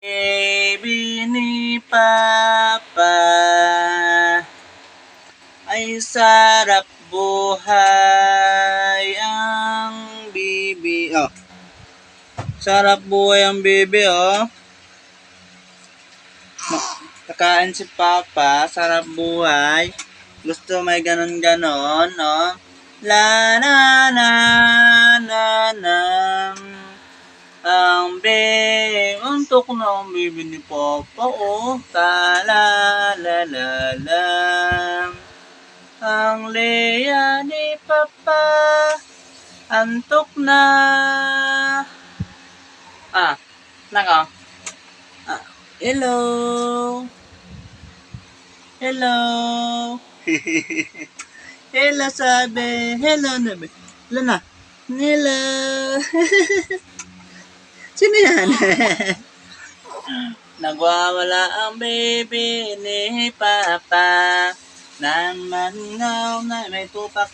Baby ni Papa, ay sarap buhay ang bibi. Oh, sarap buhay ang bibi, oh. Kakain si Papa, sarap buhay. Gusto may ganon-ganon, no? La na na na na. Untok na ang baby ni Papa, oh. Ta la la la la. Ang leya ni Papa, antok na. Nako. Hello. Hello. Hello, sabi. Hello, nabi. Hello na. Hello. Sino yan? Nagwawala ang baby ni Papa. Nang mangaw na may tupak